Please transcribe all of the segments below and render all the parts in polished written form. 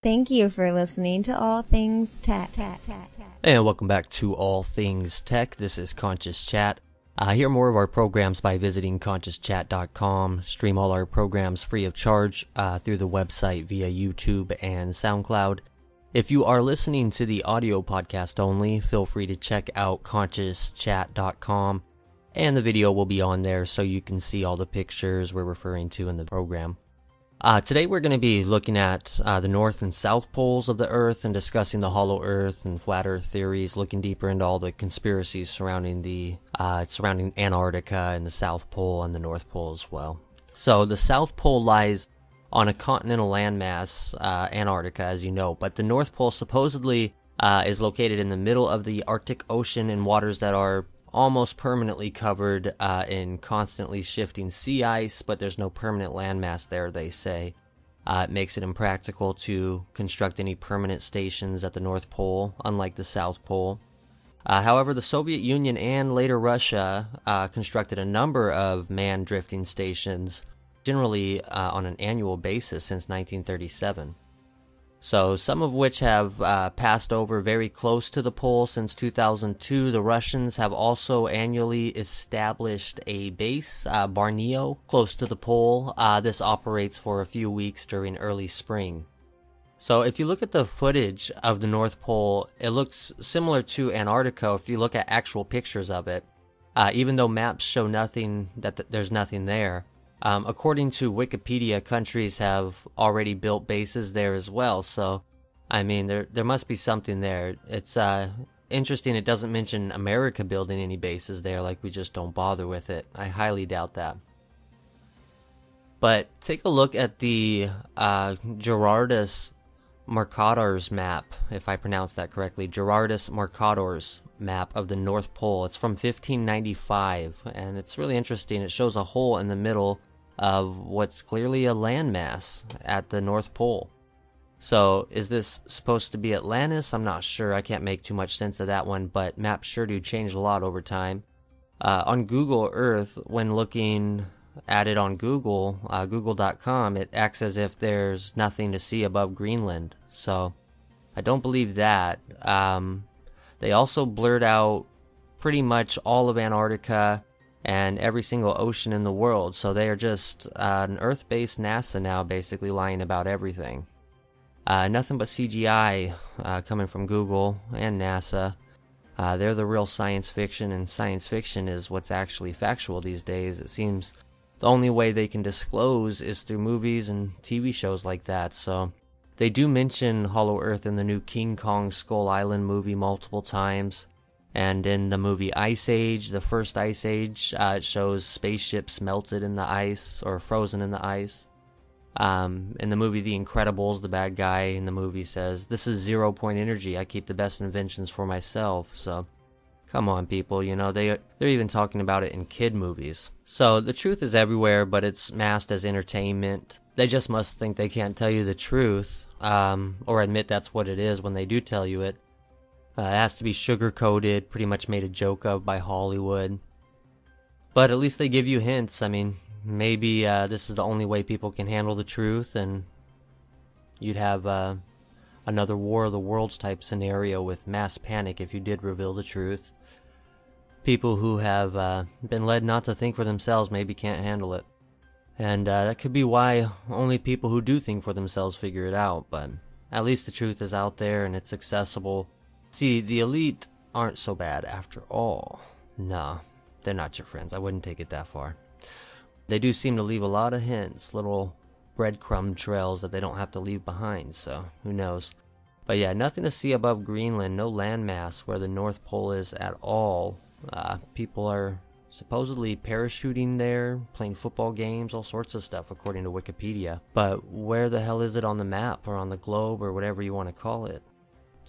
Thank you for listening to All Things Tech. And welcome back to All Things Tech. This is Conscious Chat. Hear more of our programs by visiting consciouschat.com. Stream all our programs free of charge through the website via YouTube and SoundCloud. If you are listening to the audio podcast only, feel free to check out consciouschat.com. And the video will be on there so you can see all the pictures we're referring to in the program. Today we're going to be looking at the North and South poles of the Earth and discussing the hollow Earth and flat Earth theories, looking deeper into all the conspiracies surrounding surrounding Antarctica and the South Pole and the North Pole as well. So the South Pole lies on a continental landmass, Antarctica, as you know, but the North Pole supposedly is located in the middle of the Arctic Ocean in waters that are almost permanently covered in constantly shifting sea ice, but there's no permanent landmass there, they say. It makes it impractical to construct any permanent stations at the North Pole, unlike the South Pole. However, the Soviet Union and later Russia constructed a number of manned drifting stations, generally on an annual basis since 1937. So some of which have passed over very close to the pole since 2002. The Russians have also annually established a base, Borneo, close to the pole. This operates for a few weeks during early spring. So if you look at the footage of the North Pole, it looks similar to Antarctica if you look at actual pictures of it. Even though maps show nothing, there's nothing there. According to Wikipedia, countries have already built bases there as well, so, I mean, there must be something there. It's interesting it doesn't mention America building any bases there, like we just don't bother with it. I highly doubt that. But take a look at the Gerardus Mercator's map, if I pronounce that correctly. Gerardus Mercator's map of the North Pole. It's from 1595, and it's really interesting. It shows a hole in the middle of what's clearly a landmass at the North Pole. So, is this supposed to be Atlantis? I'm not sure. I can't make too much sense of that one, but maps sure do change a lot over time. On Google Earth, when looking at it on Google, google.com, it acts as if there's nothing to see above Greenland. So, I don't believe that. They also blurred out pretty much all of Antarctica and every single ocean in the world, so they are just an Earth-based NASA now, basically lying about everything. Nothing but CGI coming from Google and NASA. They're the real science fiction, and science fiction is what's actually factual these days. It seems the only way they can disclose is through movies and TV shows like that, so they do mention Hollow Earth in the new King Kong Skull Island movie multiple times. And in the movie Ice Age, the first Ice Age, it shows spaceships melted in the ice, or frozen in the ice. In the movie The Incredibles, the bad guy in the movie says, "This is 0-point energy, I keep the best inventions for myself." So, come on people, you know, they're even talking about it in kid movies. So, the truth is everywhere, but it's masked as entertainment. They just must think they can't tell you the truth, or admit that's what it is when they do tell you it. It has to be sugar-coated, pretty much made a joke of by Hollywood. But at least they give you hints. I mean, maybe this is the only way people can handle the truth, and you'd have another War of the Worlds type scenario with mass panic if you did reveal the truth. People who have been led not to think for themselves maybe can't handle it. And that could be why only people who do think for themselves figure it out, but at least the truth is out there and it's accessible. See, the elite aren't so bad after all. Nah, they're not your friends. I wouldn't take it that far. They do seem to leave a lot of hints, little breadcrumb trails that they don't have to leave behind, so who knows. But yeah, nothing to see above Greenland, no landmass where the North Pole is at all. People are supposedly parachuting there, playing football games, all sorts of stuff according to Wikipedia. But where the hell is it on the map, or on the globe, or whatever you want to call it?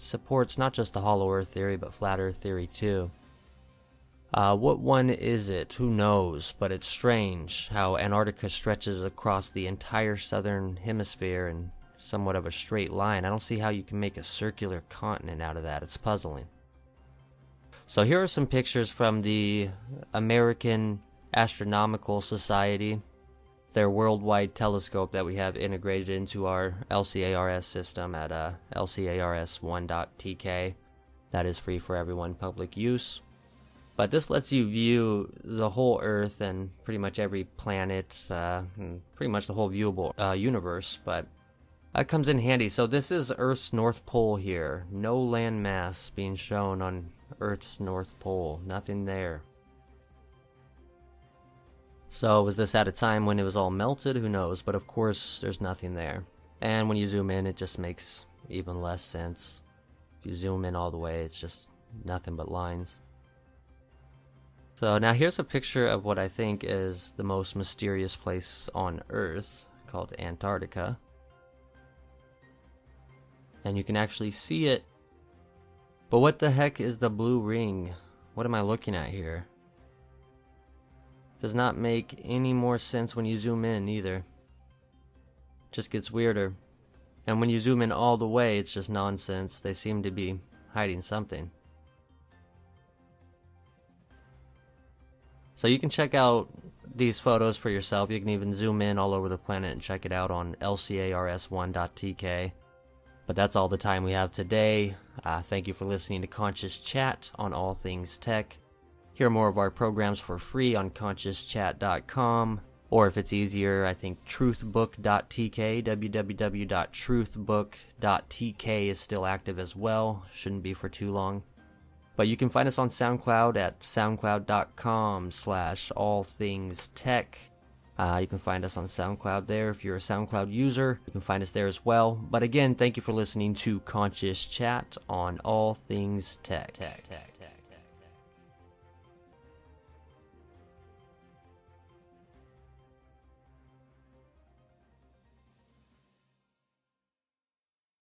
Supports not just the hollow earth theory, but flat earth theory too. What one is it? Who knows? But it's strange how Antarctica stretches across the entire southern hemisphere in somewhat of a straight line. I don't see how you can make a circular continent out of that. It's puzzling. So here are some pictures from the American Astronomical Society. their worldwide telescope that we have integrated into our LCARS system at lcars1.tk. That is free for everyone, public use. But this lets you view the whole Earth and pretty much every planet, and pretty much the whole viewable universe, but that comes in handy. So this is Earth's North Pole here. No land mass being shown on Earth's North Pole. Nothing there. So was this at a time when it was all melted? Who knows? But of course, there's nothing there. And when you zoom in, it just makes even less sense. If you zoom in all the way, it's just nothing but lines. So now here's a picture of what I think is the most mysterious place on Earth, called Antarctica. And you can actually see it. But what the heck is the blue ring? What am I looking at here? Does not make any more sense when you zoom in either. Just gets weirder. And when you zoom in all the way, it's just nonsense. They seem to be hiding something. So you can check out these photos for yourself. You can even zoom in all over the planet and check it out on lcars1.tk. But that's all the time we have today. Thank you for listening to Conscious Chat on all things tech. Hear more of our programs for free on consciouschat.com. Or if it's easier, I think truthbook.tk, www.truthbook.tk is still active as well. Shouldn't be for too long. But you can find us on SoundCloud at soundcloud.com/allthingstech. You can find us on SoundCloud there. If you're a SoundCloud user, you can find us there as well. But again, thank you for listening to Conscious Chat on All Things Tech.